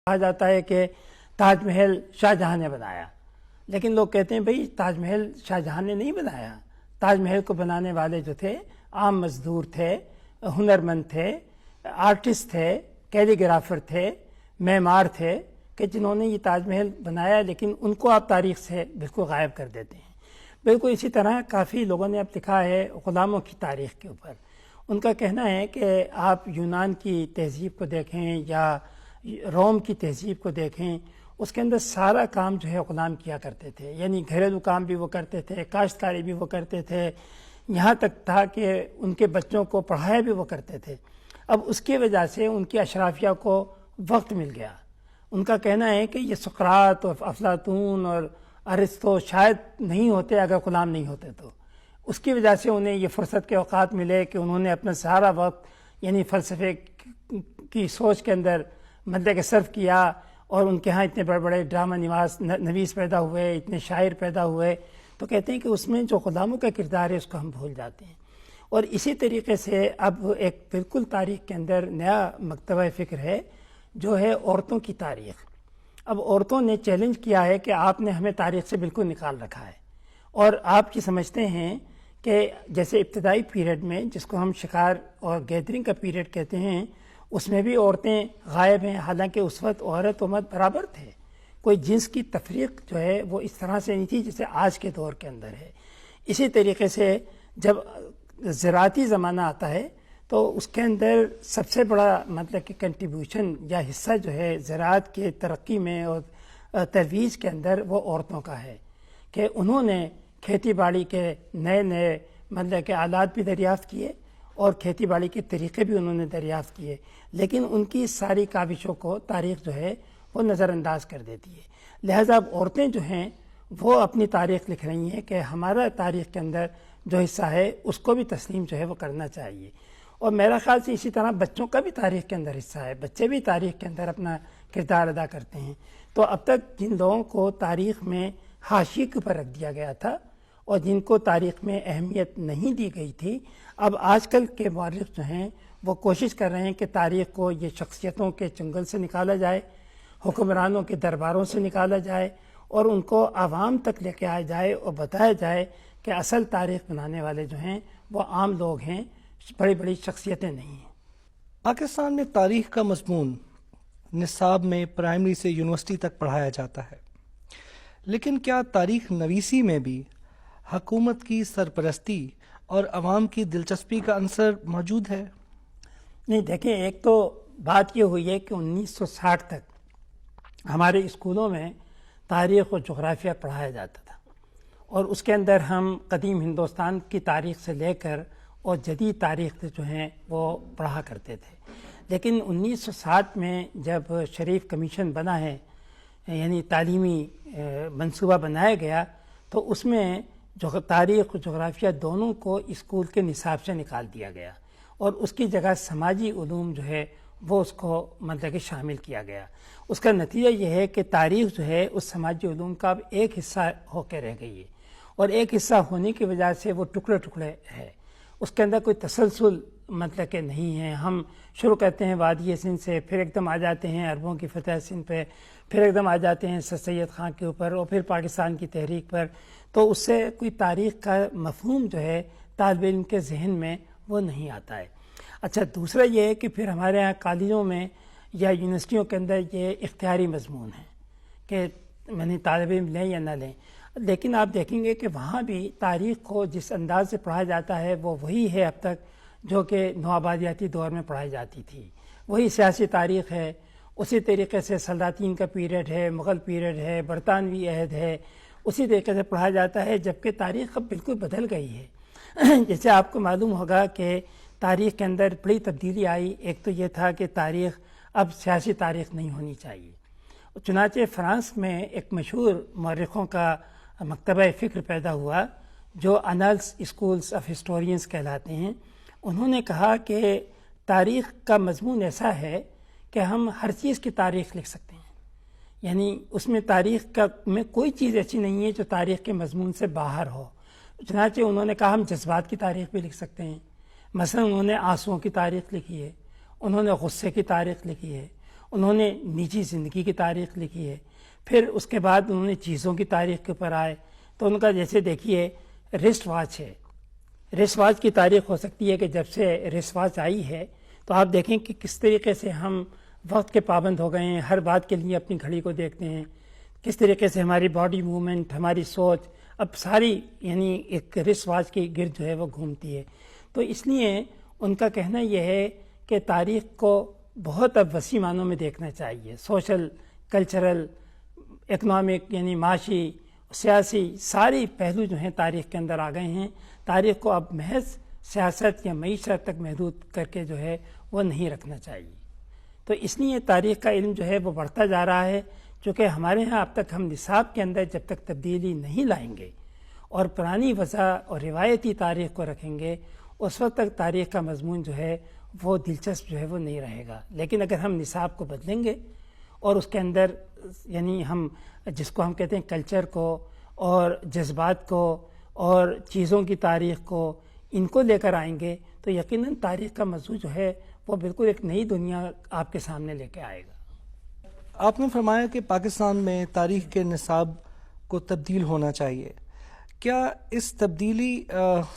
کہا جاتا ہے کہ تاج محل شاہ جہاں نے بنایا، لیکن لوگ کہتے ہیں بھئی تاج محل شاہ جہاں نے نہیں بنایا۔ تاج محل کو بنانے والے جو تھے عام مزدور تھے، ہنرمند تھے، آرٹسٹ تھے، کیلیگرافر تھے، معمار تھے کہ جنہوں نے یہ تاج محل بنایا، لیکن ان کو آپ تاریخ سے بالکل غائب کر دیتے ہیں۔ بالکل اسی طرح کافی لوگوں نے اب لکھا ہے غلاموں کی تاریخ کے اوپر۔ ان کا کہنا ہے کہ آپ یونان کی تہذیب کو دیکھیں یا روم کی تہذیب کو دیکھیں، اس کے اندر سارا کام جو ہے غلام کیا کرتے تھے، یعنی گھریلو کام بھی وہ کرتے تھے، کاشتکاری بھی وہ کرتے تھے، یہاں تک تھا کہ ان کے بچوں کو پڑھایا بھی وہ کرتے تھے۔ اب اس کی وجہ سے ان کی اشرافیہ کو وقت مل گیا۔ ان کا کہنا ہے کہ یہ سقراط اور افلاطون اور ارسطو شاید نہیں ہوتے اگر غلام نہیں ہوتے تو۔ اس کی وجہ سے انہیں یہ فرصت کے اوقات ملے کہ انہوں نے اپنا سارا وقت یعنی فلسفے کی سوچ کے اندر مطلب کہ صرف کیا، اور ان کے ہاں اتنے بڑے بڑے ڈرامہ نویس پیدا ہوئے، اتنے شاعر پیدا ہوئے، تو کہتے ہیں کہ اس میں جو غلاموں کا کردار ہے اس کو ہم بھول جاتے ہیں۔ اور اسی طریقے سے اب ایک بالکل تاریخ کے اندر نیا مکتبہ فکر ہے جو ہے عورتوں کی تاریخ۔ اب عورتوں نے چیلنج کیا ہے کہ آپ نے ہمیں تاریخ سے بالکل نکال رکھا ہے، اور آپ کی سمجھتے ہیں کہ جیسے ابتدائی پیریڈ میں جس کو ہم شکار اور گیدرنگ کا پیریڈ کہتے ہیں، اس میں بھی عورتیں غائب ہیں، حالانکہ اس وقت عورت و مرد برابر تھے۔ کوئی جنس کی تفریق جو ہے وہ اس طرح سے نہیں تھی جیسے آج کے دور کے اندر ہے۔ اسی طریقے سے جب زراعتی زمانہ آتا ہے تو اس کے اندر سب سے بڑا مطلب کہ کنٹریبیوشن یا حصہ جو ہے زراعت کے ترقی میں اور ترویج کے اندر وہ عورتوں کا ہے کہ انہوں نے کھیتی باڑی کے نئے نئے مطلب کہ آلات بھی دریافت کیے اور کھیتی باڑی کے طریقے بھی انہوں نے دریافت کیے، لیکن ان کی ساری کاوشوں کو تاریخ جو ہے وہ نظر انداز کر دیتی ہے۔ لہٰذا اب عورتیں جو ہیں وہ اپنی تاریخ لکھ رہی ہیں کہ ہمارا تاریخ کے اندر جو حصہ ہے اس کو بھی تسلیم جو ہے وہ کرنا چاہیے۔ اور میرا خیال سے اسی طرح بچوں کا بھی تاریخ کے اندر حصہ ہے، بچے بھی تاریخ کے اندر اپنا کردار ادا کرتے ہیں۔ تو اب تک جن لوگوں کو تاریخ میں حاشیے کے اوپر رکھ دیا گیا تھا اور جن کو تاریخ میں اہمیت نہیں دی گئی تھی، اب آج کل کے مورخ جو ہیں وہ کوشش کر رہے ہیں کہ تاریخ کو یہ شخصیتوں کے چنگل سے نکالا جائے، حکمرانوں کے درباروں سے نکالا جائے اور ان کو عوام تک لے کے آیا جائے اور بتایا جائے کہ اصل تاریخ بنانے والے جو ہیں وہ عام لوگ ہیں، بڑی بڑی شخصیتیں نہیں ہیں۔ پاکستان میں تاریخ کا مضمون نصاب میں پرائمری سے یونیورسٹی تک پڑھایا جاتا ہے، لیکن کیا تاریخ نویسی میں بھی حکومت کی سرپرستی اور عوام کی دلچسپی کا عنصر موجود ہے؟ نہیں، دیکھیں، ایک تو بات یہ ہوئی ہے کہ 1960 تک ہمارے اسکولوں میں تاریخ و جغرافیہ پڑھایا جاتا تھا، اور اس کے اندر ہم قدیم ہندوستان کی تاریخ سے لے کر اور جدید تاریخ جو ہیں وہ پڑھا کرتے تھے۔ لیکن 1960 میں جب شریف کمیشن بنا ہے، یعنی تعلیمی منصوبہ بنایا گیا، تو اس میں تاریخ و جغرافیہ دونوں کو اسکول کے نصاب سے نکال دیا گیا، اور اس کی جگہ سماجی علوم جو ہے وہ اس کو مطلب کہ شامل کیا گیا۔ اس کا نتیجہ یہ ہے کہ تاریخ جو ہے اس سماجی علوم کا اب ایک حصہ ہو کے رہ گئی ہے، اور ایک حصہ ہونے کی وجہ سے وہ ٹکڑے ٹکڑے ہے، اس کے اندر کوئی تسلسل مطلب کہ نہیں ہے۔ ہم شروع کرتے ہیں وادی سندھ سے، پھر ایک دم آ جاتے ہیں عربوں کی فتح سندھ پہ، پھر ایک دم آ جاتے ہیں سر سید خان کے اوپر، اور پھر پاکستان کی تحریک پر، تو اس سے کوئی تاریخ کا مفہوم جو ہے طالب علم کے ذہن میں وہ نہیں آتا ہے۔ اچھا، دوسرا یہ ہے کہ پھر ہمارے یہاں کالجوں میں یا یونیورسٹیوں کے اندر یہ اختیاری مضمون ہے کہ میں طالب علم لیں یا نہ لیں، لیکن آپ دیکھیں گے کہ وہاں بھی تاریخ کو جس انداز سے پڑھا جاتا ہے وہ وہی ہے اب تک جو کہ نوآبادیاتی دور میں پڑھائی جاتی تھی۔ وہی سیاسی تاریخ ہے، اسی طریقے سے سلاطین کا پیریڈ ہے، مغل پیریڈ ہے، برطانوی عہد ہے، اسی طریقے سے پڑھا جاتا ہے، جبکہ تاریخ اب بالکل بدل گئی ہے۔ جیسے آپ کو معلوم ہوگا کہ تاریخ کے اندر بڑی تبدیلی آئی۔ ایک تو یہ تھا کہ تاریخ اب سیاسی تاریخ نہیں ہونی چاہیے، چنانچہ فرانس میں ایک مشہور مورخوں کا مکتبہ فکر پیدا ہوا جو انالس اسکولز آف ہسٹورینز کہلاتے ہیں۔ انہوں نے کہا کہ تاریخ کا مضمون ایسا ہے کہ ہم ہر چیز کی تاریخ لکھ سکتے ہیں، یعنی اس میں تاریخ میں کوئی چیز ایسی نہیں ہے جو تاریخ کے مضمون سے باہر ہو۔ چنانچہ انہوں نے کہا ہم جذبات کی تاریخ بھی لکھ سکتے ہیں، مثلا انہوں نے آنسوؤں کی تاریخ لکھی ہے، انہوں نے غصے کی تاریخ لکھی ہے، انہوں نے نجی زندگی کی تاریخ لکھی ہے، پھر اس کے بعد انہوں نے چیزوں کی تاریخ کے اوپر آئے، تو ان کا جیسے دیکھیے رسٹ واچ ہے، رسٹ واچ کی تاریخ ہو سکتی ہے کہ جب سے رسٹ واچ آئی ہے تو آپ دیکھیں کہ کس طریقے سے ہم وقت کے پابند ہو گئے ہیں، ہر بات کے لیے اپنی گھڑی کو دیکھتے ہیں، کس طریقے سے ہماری باڈی موومنٹ، ہماری سوچ اب ساری یعنی ایک رسٹ واچ کی گرد جو ہے وہ گھومتی ہے۔ تو اس لیے ان کا کہنا یہ ہے کہ تاریخ کو بہت اب وسیع معنوں میں دیکھنا چاہیے، سوشل، کلچرل، اکنامک یعنی معاشی، سیاسی ساری پہلو جو ہیں تاریخ کے اندر آ گئے ہیں۔ تاریخ کو اب محض سیاست یا معیشت تک محدود کر کے جو ہے وہ نہیں رکھنا چاہیے۔ تو اس لیے تاریخ کا علم جو ہے وہ بڑھتا جا رہا ہے، چونکہ ہمارے ہاں اب تک ہم نصاب کے اندر جب تک تبدیلی نہیں لائیں گے اور پرانی وضع اور روایتی تاریخ کو رکھیں گے، اس وقت تک تاریخ کا مضمون جو ہے وہ دلچسپ جو ہے وہ نہیں رہے گا۔ لیکن اگر ہم نصاب کو بدلیں گے اور اس کے اندر یعنی ہم جس کو ہم کہتے ہیں کلچر کو اور جذبات کو اور چیزوں کی تاریخ کو ان کو لے کر آئیں گے تو یقیناً تاریخ کا موضوع جو ہے وہ بالکل ایک نئی دنیا آپ کے سامنے لے کے آئے گا۔ آپ نے فرمایا کہ پاکستان میں تاریخ کے نصاب کو تبدیل ہونا چاہیے۔ کیا اس تبدیلی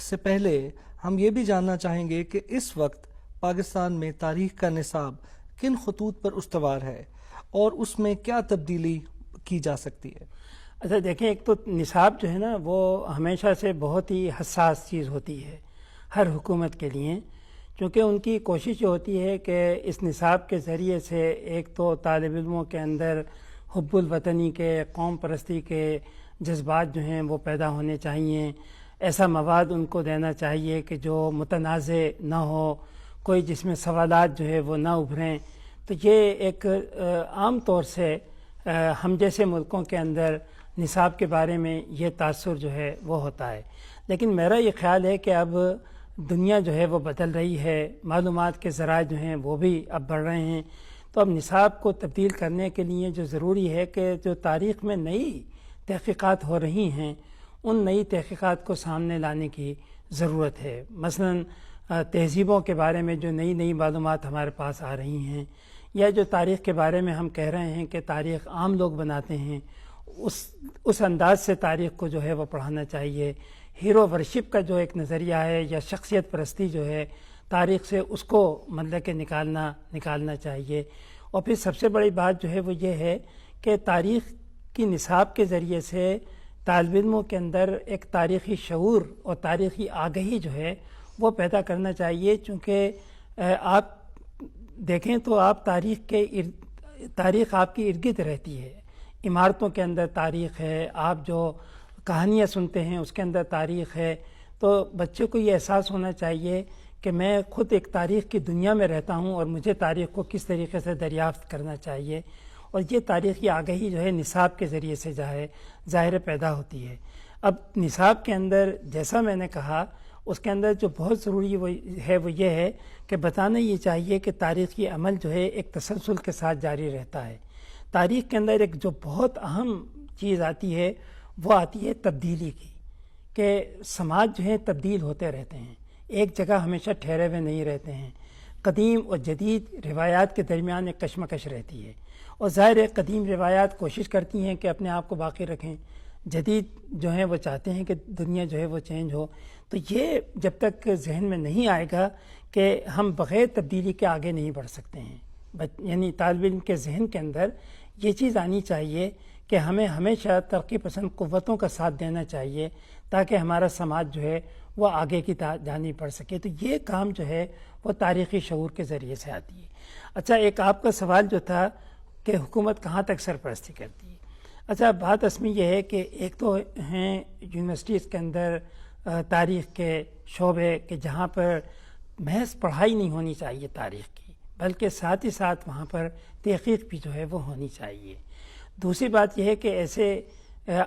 سے پہلے ہم یہ بھی جاننا چاہیں گے کہ اس وقت پاکستان میں تاریخ کا نصاب کن خطوط پر استوار ہے اور اس میں کیا تبدیلی کی جا سکتی ہے؟ اچھا دیکھیں، ایک تو نصاب جو ہے نا وہ ہمیشہ سے بہت ہی حساس چیز ہوتی ہے ہر حکومت کے لیے، کیونکہ ان کی کوشش یہ ہوتی ہے کہ اس نصاب کے ذریعے سے ایک تو طالب علموں کے اندر حب الوطنی کے، قوم پرستی کے جذبات جو ہیں وہ پیدا ہونے چاہیے، ایسا مواد ان کو دینا چاہیے کہ جو متنازع نہ ہو، کوئی جس میں سوالات جو ہے وہ نہ ابھریں۔ تو یہ ایک عام طور سے ہم جیسے ملکوں کے اندر نصاب کے بارے میں یہ تاثر جو ہے وہ ہوتا ہے، لیکن میرا یہ خیال ہے کہ اب دنیا جو ہے وہ بدل رہی ہے، معلومات کے ذرائع جو ہیں وہ بھی اب بڑھ رہے ہیں، تو اب نصاب کو تبدیل کرنے کے لیے جو ضروری ہے کہ جو تاریخ میں نئی تحقیقات ہو رہی ہیں ان نئی تحقیقات کو سامنے لانے کی ضرورت ہے۔ مثلاً تہذیبوں کے بارے میں جو نئی نئی معلومات ہمارے پاس آ رہی ہیں، یا جو تاریخ کے بارے میں ہم کہہ رہے ہیں کہ تاریخ عام لوگ بناتے ہیں، اس انداز سے تاریخ کو جو ہے وہ پڑھانا چاہیے۔ ہیرو ورشپ کا جو ایک نظریہ ہے یا شخصیت پرستی جو ہے تاریخ سے، اس کو مطلب کہ نکالنا چاہیے۔ اور پھر سب سے بڑی بات جو ہے وہ یہ ہے کہ تاریخ کی نصاب کے ذریعے سے طالب علموں کے اندر ایک تاریخی شعور اور تاریخی آگہی جو ہے وہ پیدا کرنا چاہیے، چونکہ آپ دیکھیں تو آپ تاریخ آپ کی ارد گرد رہتی ہے، عمارتوں کے اندر تاریخ ہے، آپ جو کہانیاں سنتے ہیں اس کے اندر تاریخ ہے، تو بچوں کو یہ احساس ہونا چاہیے کہ میں خود ایک تاریخ کی دنیا میں رہتا ہوں اور مجھے تاریخ کو کس طریقے سے دریافت کرنا چاہیے، اور یہ تاریخی آگہی جو ہے نصاب کے ذریعے سے ظاہر پیدا ہوتی ہے۔ اب نصاب کے اندر جیسا میں نے کہا، اس کے اندر جو بہت ضروری وہ یہ ہے کہ بتانا یہ چاہیے کہ تاریخی عمل جو ہے ایک تسلسل کے ساتھ جاری رہتا ہے۔ تاریخ کے اندر ایک جو بہت اہم چیز آتی ہے وہ آتی ہے تبدیلی کی، کہ سماج جو ہے تبدیل ہوتے رہتے ہیں، ایک جگہ ہمیشہ ٹھہرے ہوئے نہیں رہتے ہیں، قدیم اور جدید روایات کے درمیان ایک کشمکش رہتی ہے، اور ظاہر ہے قدیم روایات کوشش کرتی ہیں کہ اپنے آپ کو باقی رکھیں، جدید جو ہیں وہ چاہتے ہیں کہ دنیا جو ہے وہ چینج ہو۔ تو یہ جب تک ذہن میں نہیں آئے گا کہ ہم بغیر تبدیلی کے آگے نہیں بڑھ سکتے ہیں، یعنی طالب علم کے ذہن کے اندر یہ چیز آنی چاہیے کہ ہمیں ہمیشہ ترقی پسند قوتوں کا ساتھ دینا چاہیے تاکہ ہمارا سماج جو ہے وہ آگے کی جانب بڑھ سکے۔ تو یہ کام جو ہے وہ تاریخی شعور کے ذریعے سے آتی ہے۔ اچھا، ایک آپ کا سوال جو تھا کہ حکومت کہاں تک سرپرستی کرتی ہے۔ اچھا، بات اصلی یہ ہے کہ ایک تو ہیں یونیورسٹیز کے اندر تاریخ کے شعبے کہ جہاں پر محض پڑھائی نہیں ہونی چاہیے تاریخ کی، بلکہ ساتھ ہی ساتھ وہاں پر تحقیق بھی جو ہے وہ ہونی چاہیے۔ دوسری بات یہ ہے کہ ایسے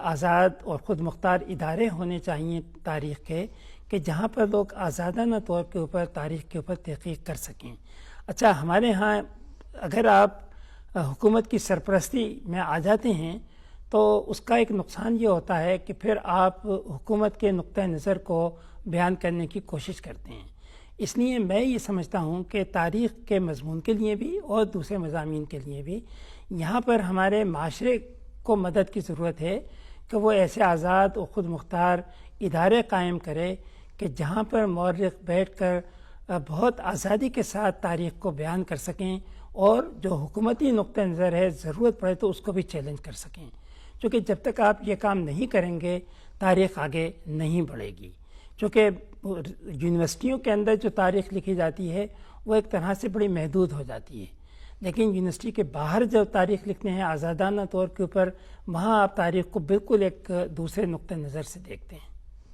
آزاد اور خود مختار ادارے ہونے چاہیے تاریخ کے کہ جہاں پر لوگ آزادانہ طور کے اوپر تاریخ کے اوپر تحقیق کر سکیں۔ اچھا، ہمارے ہاں اگر آپ حکومت کی سرپرستی میں آ جاتے ہیں تو اس کا ایک نقصان یہ ہوتا ہے کہ پھر آپ حکومت کے نقطہ نظر کو بیان کرنے کی کوشش کرتے ہیں، اس لیے میں یہ سمجھتا ہوں کہ تاریخ کے مضمون کے لیے بھی اور دوسرے مضامین کے لیے بھی یہاں پر ہمارے معاشرے کو مدد کی ضرورت ہے کہ وہ ایسے آزاد و خود مختار ادارے قائم کرے کہ جہاں پر مورخ بیٹھ کر بہت آزادی کے ساتھ تاریخ کو بیان کر سکیں اور جو حکومتی نقطہ نظر ہے ضرورت پڑے تو اس کو بھی چیلنج کر سکیں، چونکہ جب تک آپ یہ کام نہیں کریں گے تاریخ آگے نہیں بڑھے گی۔ چونکہ یونیورسٹیوں کے اندر جو تاریخ لکھی جاتی ہے وہ ایک طرح سے بڑی محدود ہو جاتی ہے، لیکن یونیورسٹی کے باہر جو تاریخ لکھتے ہیں آزادانہ طور کے اوپر، وہاں آپ تاریخ کو بالکل ایک دوسرے نقطہ نظر سے دیکھتے ہیں۔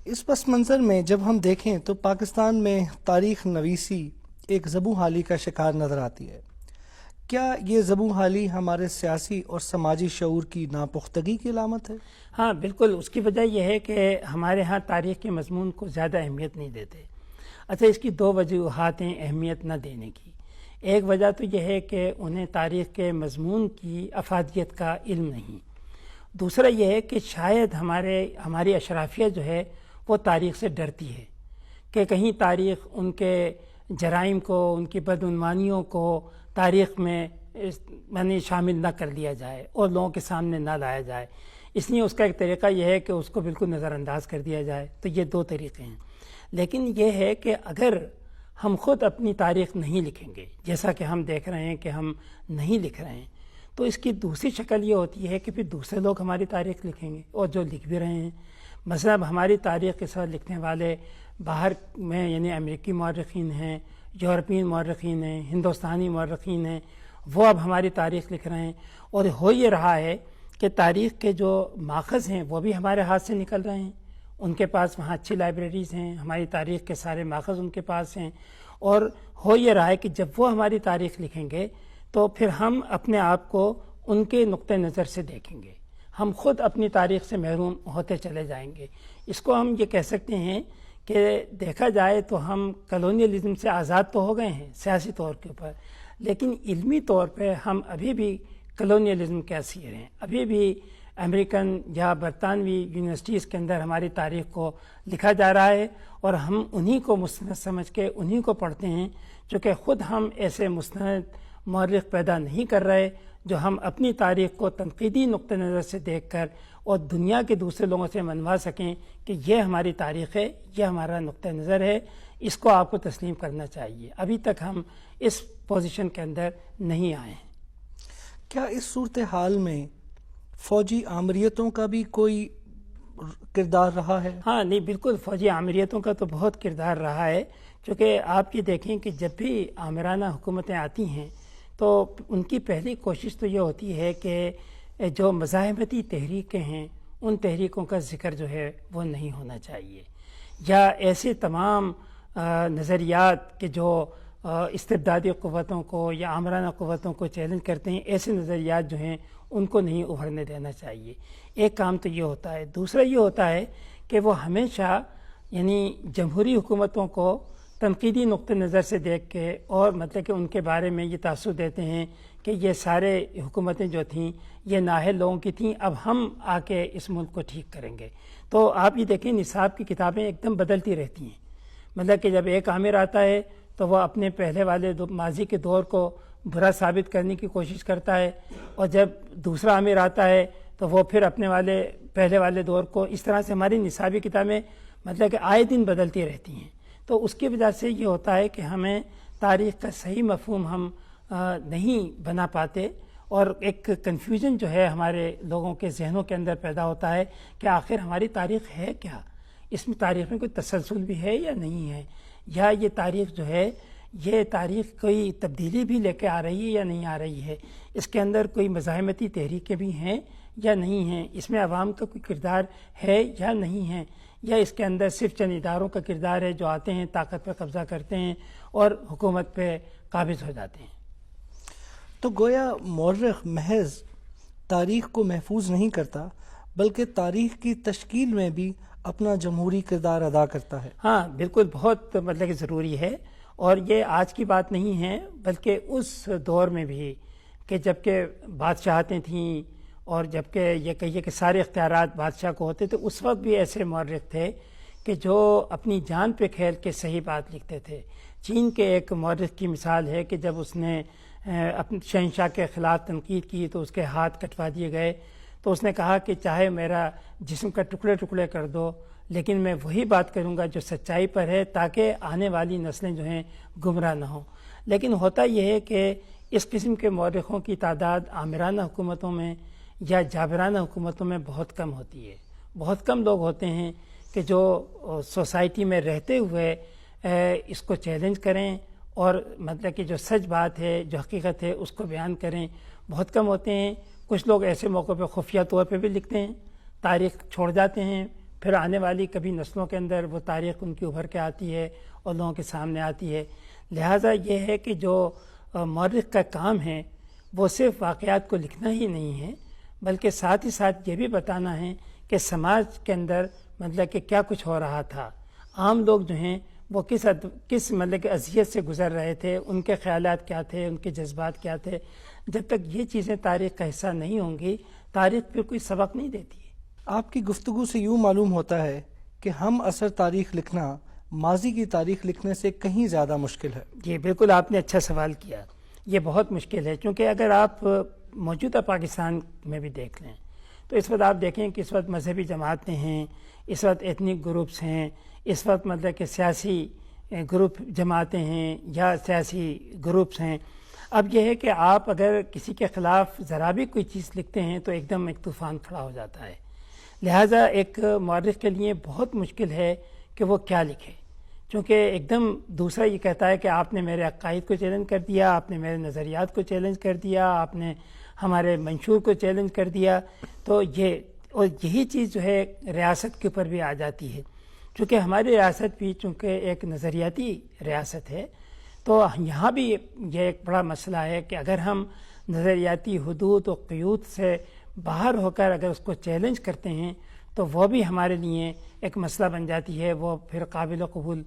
اس پس منظر میں جب ہم دیکھیں تو پاکستان میں تاریخ نویسی ایک زبوں حالی کا شکار نظر آتی ہے۔ کیا یہ زبوں حالی ہمارے سیاسی اور سماجی شعور کی ناپختگی کی علامت ہے؟ ہاں بالکل، اس کی وجہ یہ ہے کہ ہمارے ہاں تاریخ کے مضمون کو زیادہ اہمیت نہیں دیتے۔ اچھا، اس کی دو وجوہات ہیں اہمیت نہ دینے کی۔ ایک وجہ تو یہ ہے کہ انہیں تاریخ کے مضمون کی افادیت کا علم نہیں۔ دوسرا یہ ہے کہ شاید ہماری اشرافیہ جو ہے وہ تاریخ سے ڈرتی ہے کہ کہیں تاریخ ان کے جرائم کو، ان کی بدعنوانیوں کو تاریخ میں شامل نہ کر لیا جائے اور لوگوں کے سامنے نہ لایا جائے، اس لیے اس کا ایک طریقہ یہ ہے کہ اس کو بالکل نظر انداز کر دیا جائے۔ تو یہ دو طریقے ہیں، لیکن یہ ہے کہ اگر ہم خود اپنی تاریخ نہیں لکھیں گے، جیسا کہ ہم دیکھ رہے ہیں کہ ہم نہیں لکھ رہے ہیں، تو اس کی دوسری شکل یہ ہوتی ہے کہ پھر دوسرے لوگ ہماری تاریخ لکھیں گے، اور جو لکھ بھی رہے ہیں۔ مثلا ہماری تاریخ کے ساتھ لکھنے والے باہر میں یعنی امریکی مورخین ہیں، یورپین مورخین ہیں، ہندوستانی مورخین ہیں، وہ اب ہماری تاریخ لکھ رہے ہیں، اور ہو یہ رہا ہے کہ تاریخ کے جو ماخذ ہیں وہ بھی ہمارے ہاتھ سے نکل رہے ہیں۔ ان کے پاس وہاں اچھی لائبریریز ہیں، ہماری تاریخ کے سارے ماخذ ان کے پاس ہیں، اور ہو یہ رہا ہے کہ جب وہ ہماری تاریخ لکھیں گے تو پھر ہم اپنے آپ کو ان کے نقطہ نظر سے دیکھیں گے، ہم خود اپنی تاریخ سے محروم ہوتے چلے جائیں گے۔ اس کو ہم یہ کہہ سکتے ہیں کہ دیکھا جائے تو ہم کلونیلزم سے آزاد تو ہو گئے ہیں سیاسی طور کے اوپر، لیکن علمی طور پہ ہم ابھی بھی کلونیلزم کے اسیر ہیں۔ ابھی بھی امریکن یا برطانوی یونیورسٹیز کے اندر ہماری تاریخ کو لکھا جا رہا ہے، اور ہم انہی کو مستند سمجھ کے انہی کو پڑھتے ہیں، چونکہ خود ہم ایسے مستند مورخ پیدا نہیں کر رہے جو ہم اپنی تاریخ کو تنقیدی نقطہ نظر سے دیکھ کر اور دنیا کے دوسرے لوگوں سے منوا سکیں کہ یہ ہماری تاریخ ہے، یہ ہمارا نقطہ نظر ہے، اس کو آپ کو تسلیم کرنا چاہیے۔ ابھی تک ہم اس پوزیشن کے اندر نہیں آئے ہیں۔ کیا اس صورتحال میں فوجی آمریتوں کا بھی کوئی کردار رہا ہے؟ ہاں نہیں، بالکل فوجی آمریتوں کا تو بہت کردار رہا ہے، کیونکہ آپ یہ دیکھیں کہ جب بھی آمرانہ حکومتیں آتی ہیں تو ان کی پہلی کوشش تو یہ ہوتی ہے کہ جو مزاحمتی تحریکیں ہیں ان تحریکوں کا ذکر جو ہے وہ نہیں ہونا چاہیے، یا ایسے تمام نظریات کہ جو استبدادی قوتوں کو یا آمرانہ قوتوں کو چیلنج کرتے ہیں، ایسے نظریات جو ہیں ان کو نہیں ابھرنے دینا چاہیے۔ ایک کام تو یہ ہوتا ہے۔ دوسرا یہ ہوتا ہے کہ وہ ہمیشہ یعنی جمہوری حکومتوں کو تنقیدی نقطہ نظر سے دیکھ کے اور مطلب کہ ان کے بارے میں یہ تاثر دیتے ہیں کہ یہ سارے حکومتیں جو تھیں یہ نااہل لوگوں کی تھیں، اب ہم آ کے اس ملک کو ٹھیک کریں گے۔ تو آپ یہ دیکھیں نصاب کی کتابیں ایک دم بدلتی رہتی ہیں، مطلب کہ جب ایک آمر آتا ہے تو وہ اپنے پہلے والے ماضی کے دور کو برا ثابت کرنے کی کوشش کرتا ہے، اور جب دوسرا آمر آتا ہے تو وہ پھر اپنے پہلے والے دور کو، اس طرح سے ہماری نصابی کتابیں مطلب کہ آئے دن بدلتی رہتی ہیں۔ تو اس کی وجہ سے یہ ہوتا ہے کہ ہمیں تاریخ کا صحیح مفہوم ہم نہیں بنا پاتے، اور ایک کنفیوژن جو ہے ہمارے لوگوں کے ذہنوں کے اندر پیدا ہوتا ہے کہ آخر ہماری تاریخ ہے کیا، اس میں تاریخ میں کوئی تسلسل بھی ہے یا نہیں ہے، یا یہ تاریخ جو ہے یہ تاریخ کوئی تبدیلی بھی لے کے آ رہی ہے یا نہیں آ رہی ہے، اس کے اندر کوئی مزاحمتی تحریکیں بھی ہیں یا نہیں ہیں، اس میں عوام کا کوئی کردار ہے یا نہیں ہے، یا اس کے اندر صرف چند اداروں کا کردار ہے جو آتے ہیں، طاقت پہ قبضہ کرتے ہیں اور حکومت پہ قابض ہو جاتے ہیں۔ تو گویا مورخ محض تاریخ کو محفوظ نہیں کرتا بلکہ تاریخ کی تشکیل میں بھی اپنا جمہوری کردار ادا کرتا ہے۔ ہاں بالکل، بہت مطلب کہ ضروری ہے، اور یہ آج کی بات نہیں ہے بلکہ اس دور میں بھی کہ جب کہ بادشاہتیں تھیں اور جب کہ یہ کہیے کہ سارے اختیارات بادشاہ کو ہوتے تھے، اس وقت بھی ایسے مورخ تھے کہ جو اپنی جان پہ کھیل کے صحیح بات لکھتے تھے. چین کے ایک مورخ کی مثال ہے کہ جب اس نے اپنے شہنشاہ کے خلاف تنقید کی تو اس کے ہاتھ کٹوا دیے گئے. تو اس نے کہا کہ چاہے میرا جسم کا ٹکڑے ٹکڑے کر دو لیکن میں وہی بات کروں گا جو سچائی پر ہے تاکہ آنے والی نسلیں جو ہیں گمراہ نہ ہوں. لیکن ہوتا یہ ہے کہ اس قسم کے مورخوں کی تعداد آمرانہ حکومتوں میں یا جابرانہ حکومتوں میں بہت کم ہوتی ہے. بہت کم لوگ ہوتے ہیں کہ جو سوسائٹی میں رہتے ہوئے اس کو چیلنج کریں اور مطلب کہ جو سچ بات ہے جو حقیقت ہے اس کو بیان کریں. بہت کم ہوتے ہیں. کچھ لوگ ایسے موقع پہ خفیہ طور پہ بھی لکھتے ہیں, تاریخ چھوڑ جاتے ہیں, پھر آنے والی کبھی نسلوں کے اندر وہ تاریخ ان کی ابھر کے آتی ہے اور لوگوں کے سامنے آتی ہے. لہٰذا یہ ہے کہ جو مورخ کا کام ہے وہ صرف واقعات کو لکھنا ہی نہیں ہے بلکہ ساتھ ہی ساتھ یہ بھی بتانا ہے کہ سماج کے اندر مطلب کہ کیا کچھ ہو رہا تھا, عام لوگ جو ہیں وہ کس مطلب کہ اذیت سے گزر رہے تھے, ان کے خیالات کیا تھے, ان کے جذبات کیا تھے. جب تک یہ چیزیں تاریخ کا حصہ نہیں ہوں گی تاریخ پھر کوئی سبق نہیں دیتی ہے. آپ کی گفتگو سے یوں معلوم ہوتا ہے کہ ہم اثر تاریخ لکھنا ماضی کی تاریخ لکھنے سے کہیں زیادہ مشکل ہے. جی بالکل, آپ نے اچھا سوال کیا. یہ بہت مشکل ہے کیونکہ اگر آپ موجودہ پاکستان میں بھی دیکھ لیں تو اس وقت آپ دیکھیں کہ اس وقت مذہبی جماعتیں ہیں, اس وقت ایتھنک گروپس ہیں, اس وقت مطلب کہ سیاسی گروپ جماعتیں ہیں یا سیاسی گروپس ہیں. اب یہ ہے کہ آپ اگر کسی کے خلاف ذرا بھی کوئی چیز لکھتے ہیں تو ایک دم ایک طوفان کھڑا ہو جاتا ہے. لہٰذا ایک مورخ کے لیے بہت مشکل ہے کہ وہ کیا لکھے, چونکہ ایک دم دوسرا یہ کہتا ہے کہ آپ نے میرے عقائد کو چیلنج کر دیا, آپ نے میرے نظریات کو چیلنج کر دیا, آپ نے ہمارے منشور کو چیلنج کر دیا. تو یہی چیز جو ہے ریاست کے اوپر بھی آ جاتی ہے, چونکہ ہماری ریاست بھی چونکہ ایک نظریاتی ریاست ہے تو یہاں بھی یہ ایک بڑا مسئلہ ہے کہ اگر ہم نظریاتی حدود و قیود سے باہر ہو کر اگر اس کو چیلنج کرتے ہیں تو وہ بھی ہمارے لیے ایک مسئلہ بن جاتی ہے, وہ پھر قابل قبول